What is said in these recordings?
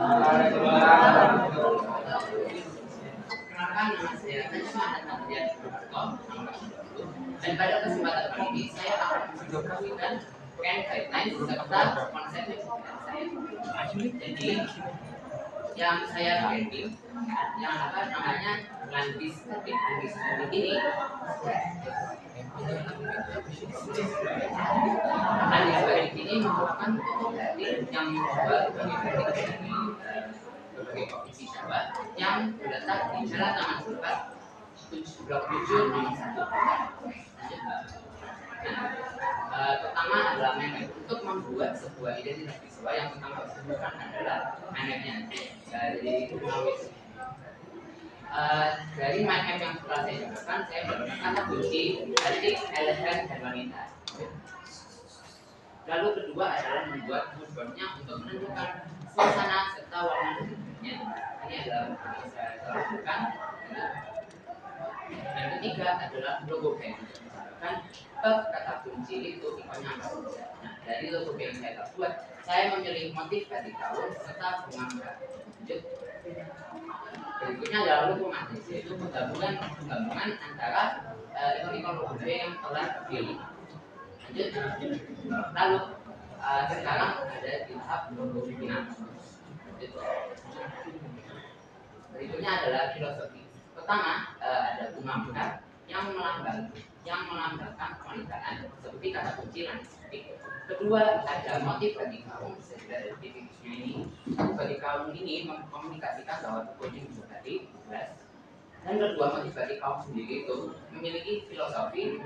Kenalkan, nama saya Najma Nadia Suharto, dan pada kesempatan kali ini saya akan menjelaskan brand guidelines serta konsep saya. Jadi yang saya branding, yang apa namanya Landis Landis ini, Landis ini merupakan toko branding yang mencoba berbagai berbagai provinsi Jawa yang terletak di Jalan Taman Sultan Blok 7 nomor 1. Pertama adalah manage. Untuk membuat sebuah identitas visual yang pertama harus dilakukan adalah manage-nya. Jadi dari mind map yang setelah saya jelaskan, saya menggunakan kata kunci cantik, elegan, dan wanita. Lalu kedua adalah membuat moodboardnya untuk menentukan suasana serta warna bentuknya. Ini adalah yang saya lakukan. Yang ketiga adalah logo brand. Misalkan kata kunci itu ikonnya apa saja. Nah, dari logo yang saya buat, saya memilih motif batik gaun serta bunga merah. Lanjut. Berikutnya adalah logo matriks, yaitu penggabungan antara ikon-ikon logo yang telah dipilih. Lanjut. Lalu sekarang ada di tahap logo final. Berikutnya adalah filosofi. Pertama ada bunga mekar yang melambangkan kewanitaan seperti kata kunci landscape. Kedua ada motif batik gaun, dari titiknya ini. Batik gaun ini mengkomunikasikan bahwa tubuhnya bisa batik, jelas. Dan kedua motif batik gaun sendiri itu memiliki filosofi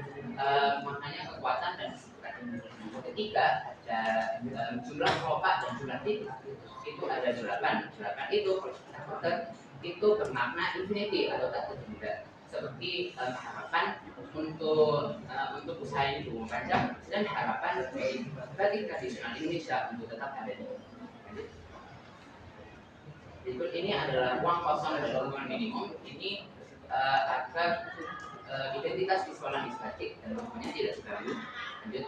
maknanya kekuatan dan kesukaan. Ketiga ada jumlah kelopak dan jumlah titik itu ada 8. 8 itu itu bermakna infinity atau tak terhingga, seperti harapan untuk usaha ini berumur panjang dan harapan batik tradisional Indonesia untuk tetap ada di. Berikut ini adalah ruang kosong dan ruangan minimum. Ini agar identitas visual Landis batik dan logonya tidak terganggu. Lanjut.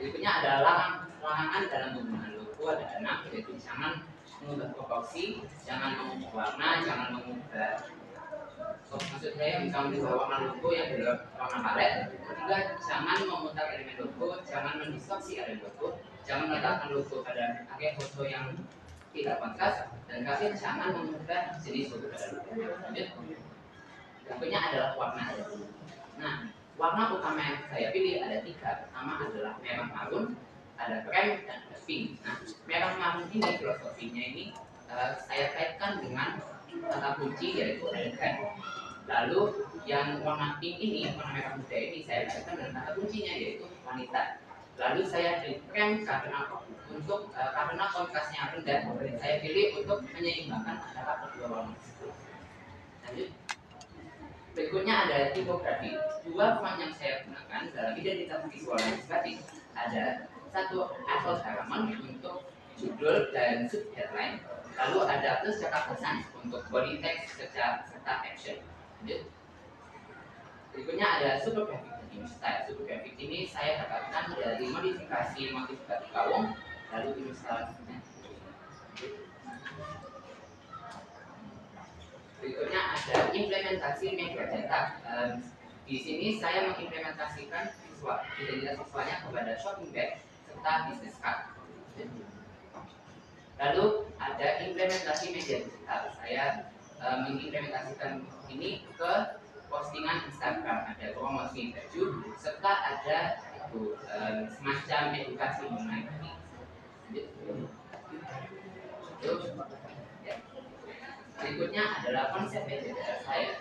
Berikutnya adalah larangan dalam penggunaan logo, ada 6, yaitu jangan mengubah proporsi, jangan mengubah warna, jangan mengubah maksud saya misalnya mengubah warna logo yang adalah warna palet. Ketiga, jangan memutar elemen logo, jangan mendistorsi elemen logo, jangan meletakkan logo pada akhir foto yang tidak kontras, dan terakhir jangan mengubah jenis logo pada logo. Berikutnya adalah warna. Nah, warna utama yang saya pilih ada 3. Pertama adalah merah marun, ada krem, dan ada pink. Nah, merah marun ini filosofinya ini saya kaitkan dengan kata kunci yaitu elegan. Lalu yang warna pink ini, warna merah muda ini saya kaitkan dengan kata kuncinya yaitu wanita. Lalu saya pilih krem karena kontrasnya rendah, saya pilih untuk menyeimbangkan antara kedua warna. Lanjut. Berikutnya ada tipografi. 2 font yang saya gunakan dalam identitas visual Landis batik ada 1 Apple Caramel untuk judul dan sub headline, lalu ada plus cetak pesan untuk body text serta caption. Lanjut. Berikutnya ada super graphic image style. Super graphic ini saya dapatkan dari modifikasi motif batik gaun, lalu image style. Berikutnya ada implementasi media cetak. Di sini saya mengimplementasikan identitas visualnya kepada shopping bag serta business card. Lalu ada implementasi media digital. Saya mengimplementasikan ini ke postingan Instagram, ada promosi baju serta ada semacam edukasi mengenai ini. Berikutnya adalah konsep editorial saya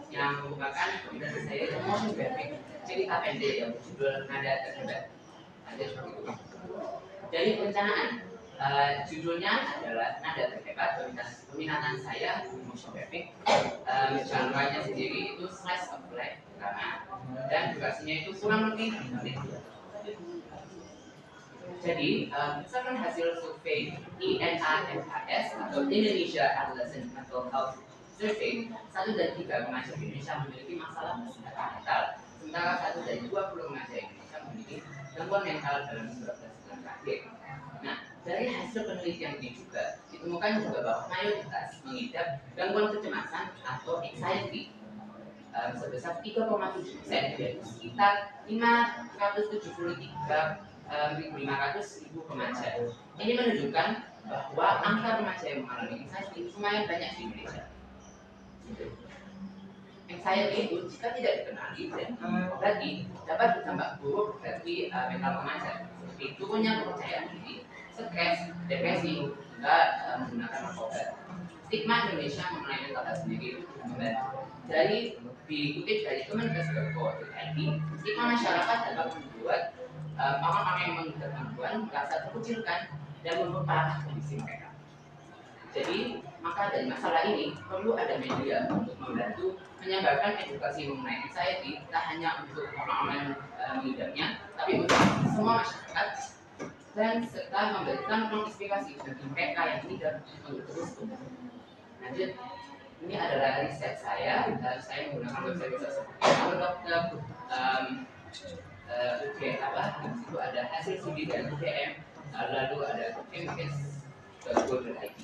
yang merupakan kombinasi saya itu motion graphic cerita pendek yang berjudul Nada Terhebat. Dari perencanaan judulnya adalah Nada Terhebat. Peminatan saya motion graphic, genre-nya sendiri itu slice of life drama, dan durasinya itu kurang lebih 5 menit. Jadi, berdasarkan hasil survei INAFHS atau Indonesia Adolescent Mental Health Survey, 1 dari 3 remaja Indonesia memiliki masalah kesehatan mental, sementara 1 dari 20 remaja Indonesia memiliki gangguan mental dalam 12 bulan terakhir. hasil penelitian ini juga ditemukan juga bahwa mayoritas mengidap gangguan kecemasan atau anxiety sebesar 3,7%, yaitu sekitar 573.500 remaja. Ini menunjukkan bahwa angka remaja yang mengalami anxiety lumayan banyak di Indonesia. Anxiety itu jika tidak dikenali dan berarti dapat berdampak buruk bagi mental remaja, seperti turunnya kepercayaan diri, stres, depresi, hingga menggunakan narkoba. Stigma Indonesia mengenai mental health sendiri itu membantu. Dari dikutip dari Kemenkes.go.id, stigma masyarakat dapat membuat orang-orang yang mengidap gangguan merasa terkucilkan dan memperparah kondisi mereka. Jadi, maka dari masalah ini perlu ada media untuk membantu menyebarkan edukasi mengenai anxiety, tak hanya untuk orang-orang yang mengidapnya, tapi untuk semua masyarakat, dan serta memberikan ruang inspirasi bagi mereka yang tidak untuk terus tumbuh. Lanjut, ini adalah riset saya menggunakan website seperti Halo Dokter, itu ada hasil studi dari UGM, lalu ada Kemenkes.go.id.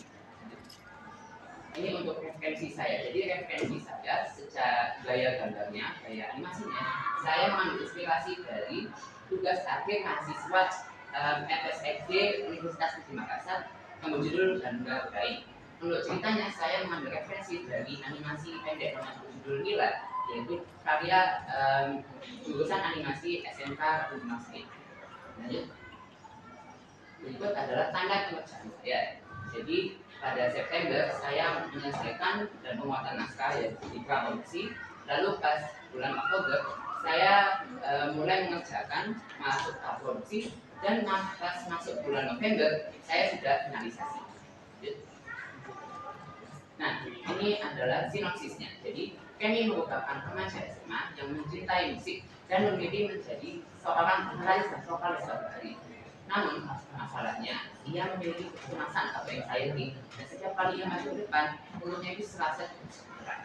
Ini untuk referensi saya. Jadi referensi saya secara gaya gambarnya, gaya animasinya, saya mengambil inspirasi dari tugas akhir mahasiswa FSXD Universitas Negeri Makassar yang berjudul Ganda Baik. Untuk ceritanya, saya mengambil referensi dari animasi pendek dengan berjudul Nila, yaitu karya jurusan animasi SMK Radul Masjid. Lanjut. Berikut adalah tanda pengerjaan saya. Jadi pada September saya menyelesaikan dan penguatan naskah yaitu di praproduksi. Lalu pas bulan Oktober saya mulai mengerjakan masuk tahap produksi, dan pas masuk bulan November saya sudah finalisasi. Nah, ini adalah sinopsisnya. Jadi, Kenny merupakan remaja SMA yang mencintai musik dan memilih menjadi seorang vokalis suatu hari. Namun, masalahnya, ia memiliki kecemasan atau anxiety, dan setiap kali ia maju ke depan, mulutnya itu serasa berat.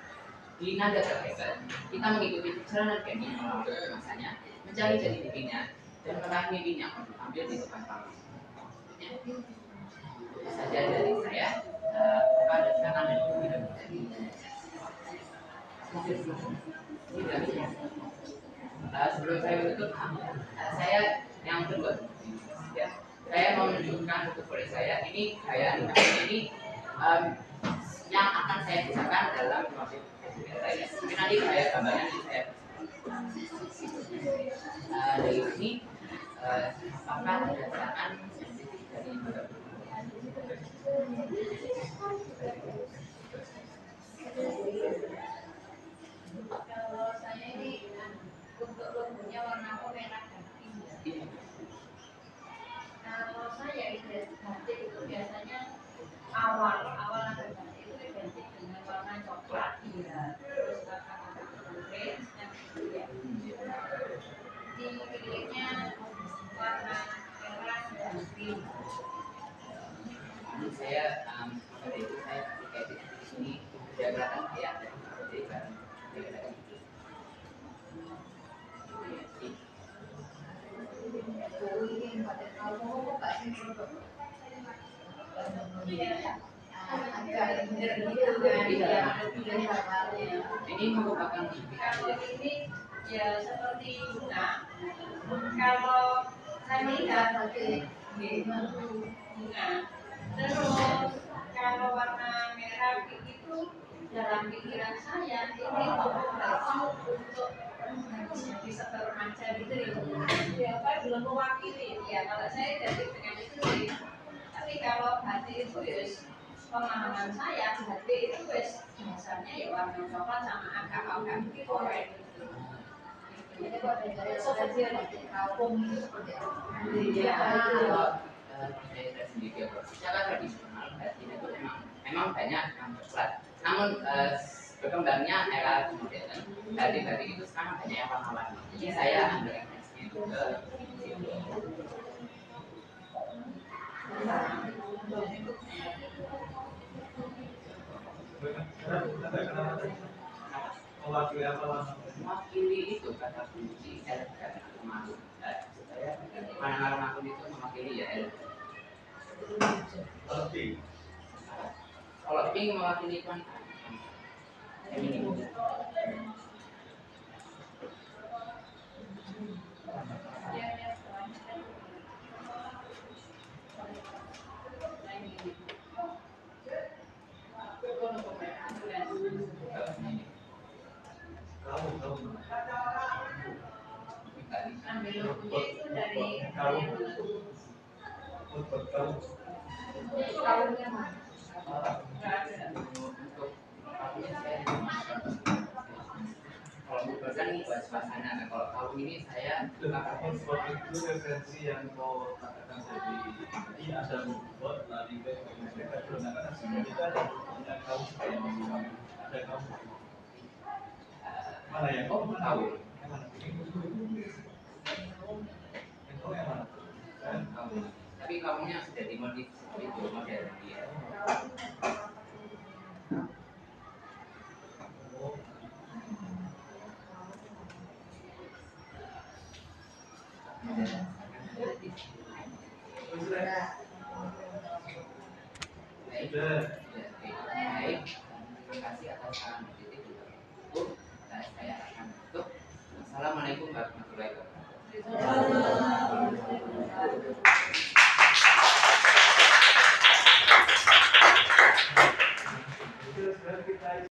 Di nada terhebat, kita mengikuti perjalanan Kenny melalui kecemasannya, mencari jati dirinya, dan meraih mimpinya untuk tampil di depan panggung. Itu saja dari saya. Pada silakan dan tidak sebelum saya menutup, saya yang kedua, ya, saya mau menunjukkan portfolio saya. Ini gaya animasi ini yang akan saya pisahkan dalam proses saya. Mungkin nanti gaya gambarnya nanti saya dari sini apakah ada saran sensitif dari kalau saya ini untuk logonya warna merah dan pink. Kalau saya identik itu biasanya awal ada batik itu identik dengan warna coklat, ya. Terus agak orange dan ya. Di pilihnya warna merah dan pink. Saya pada itu saya kasih di sini sudah kelihatan ya, jadi kan ini merupakan kalau ini ya seperti bunga. Kalau saya melihat bunga. Terus kalau warna merah itu dalam pikiran saya ini baju untuk bisa remaja gitu ya. Apa belum mewakili ya, kalau saya jadi dengan itu sih. Tapi kalau hati itu ya pemahaman saya, hati itu biasanya ya warna coklat sama agak gitu kayak gitu. Jadi kalau dari seperti kampung itu seperti apa? saya sendiri secara tradisional batin itu memang banyak yang coklat. Namun berkembangnya era modern, batik itu sekarang banyak yang warna-warni. Jadi saya ambil referensinya itu ke situ. Mewakili itu kata kunci elegan atau masuk supaya mana-mana akun itu mewakili ya elegan. Kalau pink mewakili wanita. Feminim. Ambil logonya itu dari kaumnya mana? Nggak ada. Kalau bukan kan buat suasana, nah kalau tahun ini saya itu referensi yang mau katakan tadi ada buat lari ke mereka gunakan kita ada kamu ada kamu mana ya oh tahu yang mana kamu, tapi kamunya sudah dimodif itu model dia. Baik, terima kasih atas saran positif. Saya akan tutup. Assalamualaikum warahmatullahi wabarakatuh.